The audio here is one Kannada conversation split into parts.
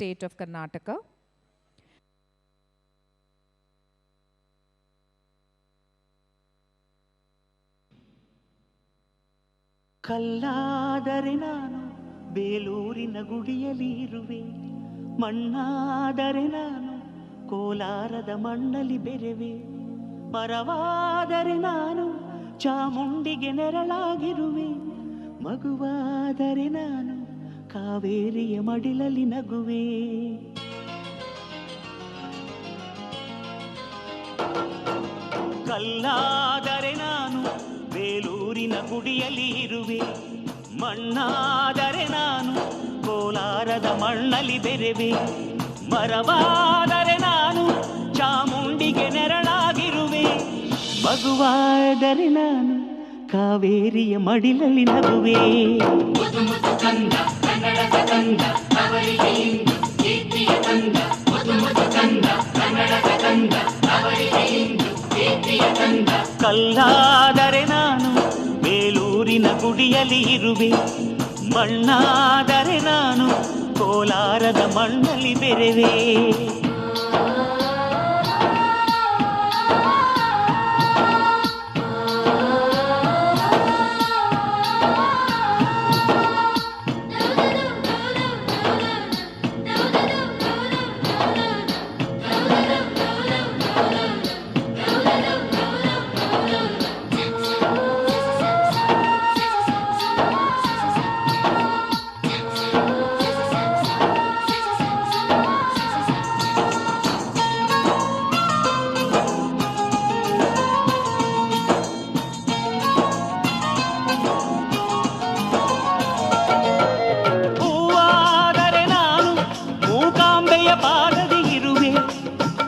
state of Karnataka. ಕಲ್ಲಾದರೆ ನಾನು ಬೇಲೂರಿನ ಗುಡಿಯಲ್ಲಿ ಇರುವೆ, ಮಣ್ಣಾದರೆ ನಾನು ಕೋಲಾರದ ಮಣ್ಣಲ್ಲಿ ಬೆರೆವೆ, ಮರವಾದರೆ ನಾನು ಚಾಮುಂಡಿಗೆ ನೆರಳಾಗಿರುವೆ, ಮಗುವಾದರೆ ನಾನು ಕಾವೇರಿಯ ಮಡಿಲಲ್ಲಿ ನಗುವೆ. ಕಲ್ಲಾದರೆ ನಾನು ಬೇಲೂರಿನ ಗುಡಿಯಲ್ಲಿ ಇರುವೆ, ಮಣ್ಣಾದರೆ ನಾನು ಕೋಲಾರದ ಮಣ್ಣಲ್ಲಿ ಬೆರೆವೆ, ಮರವಾದರೆ ನಾನು ಚಾಮುಂಡಿಗೆ ನೆರಳಾಗಿರುವೆ, ಮಗುವಾದರೆ ನಾನು ಕಾವೇರಿಯ ಮಡಿಲಲ್ಲಿ ನಗುವೆ. ಕಲ್ಲಾದರೆ ನಾನು ಬೇಲೂರಿನ ಗುಡಿಯಲ್ಲಿ ಇರುವೆ, ಮಣ್ಣಾದರೆ ನಾನು ಕೋಲಾರದ ಮಣ್ಣಲ್ಲಿ ಬೆರೆವೆ.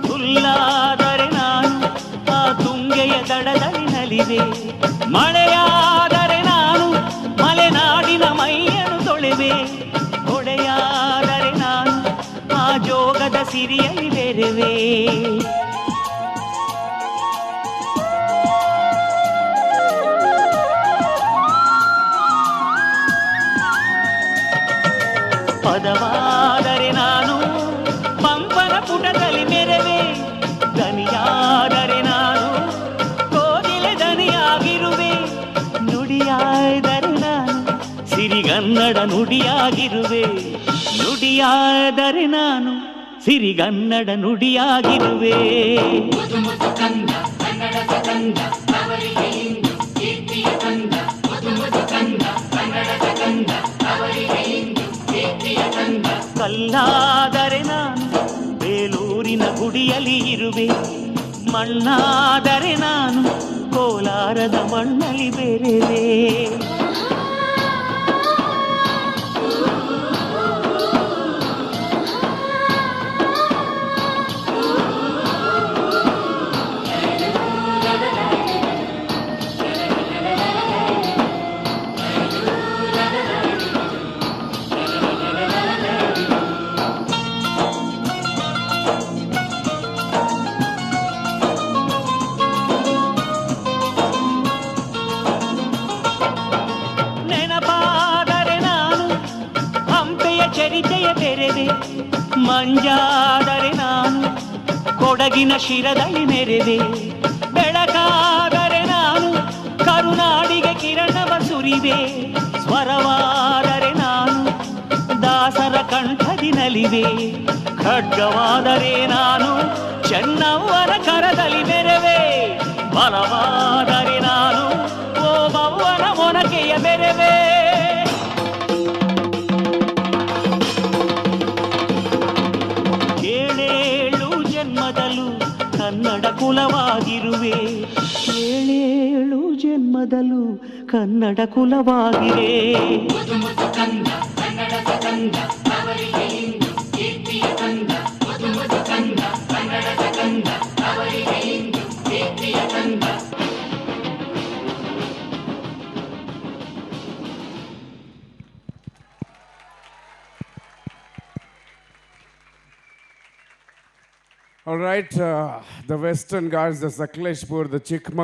ಹುಲ್ಲಾದರೆ ನಾನು ಆ ತುಂಗೆಯ ದಡದಲ್ಲಿ ನಲಿವೆ, ಮಳೆಯಾದರೆ ನಾನು ಮಲೆನಾಡಿನ ಮೈಯನ್ನು ತೊಳೆವೆ, ಹೊಡೆಯಾದರೆ ನಾನು ಆ ಜೋಗದ ಸಿರಿಯಲ್ಲಿ ಬೆರೆವೆ. ಪದವಾದರೆ ನಾನು ಪಂಪನ ಪುಟದಲ್ಲಿ ಮೆರೆವೆ, ದನಿಯಾದರೆ ನಾನು ಕೋಗಿಲೆ ದನಿಯಾಗಿರುವೆ, ನುಡಿಯಾದರೆ ನಾನು ಸಿರಿಗನ್ನಡ ನುಡಿಯಾಗಿರುವೆ, ನುಡಿಯಾದರೆ ನಾನು ಸಿರಿಗನ್ನಡ ನುಡಿಯಾಗಿರುವೆ. ಕಲ್ಲಾದರೆ ನಾನು ಬೇಲೂರಿನ ಗುಡಿಯಲ್ಲಿ ಇರುವೆ, ಮಣ್ಣಾದರೆ ನಾನು ಕೋಲಾರದ ಮಣ್ಣಲ್ಲಿ ಬೆರೆವೆ. ಚರಿತೆಯ ಬೆರೆವೆ, ಮಂಜಾದರೆ ನಾನು ಕೊಡಗಿನ ಶಿರದಲ್ಲಿ ಮೆರೆವೆ, ಬೆಳಕಾದರೆ ನಾನು ಕರುನಾಡಿಗೆ ಕಿರಣವ ಸುರಿವೆ, ಸ್ವರವಾದರೆ ನಾನು ದಾಸರ ಕಂಠದಿ ನಲಿವೆ, ಖಡ್ಗವಾದರೆ ನಾನು ಚೆನ್ನವ್ವನ ಕರದಲ್ಲಿ ಮೆರೆವೆ, ಬಲವಾದರೆ ನಾನು ಓಬವ್ವನ ಮೊನಕೆಯ ಬೆರೆವೆ. ಜನ್ಮದಲ್ಲೂ ಕನ್ನಡ ಕುಲವಾಗಿರುವೆ, ಏಳೇಳು ಜನ್ಮದಲ್ಲೂ Kannada ಕುಲವಾಗಿರೆ. All right, the Western Ghats, the Sakleshpur, the Chikmagalur,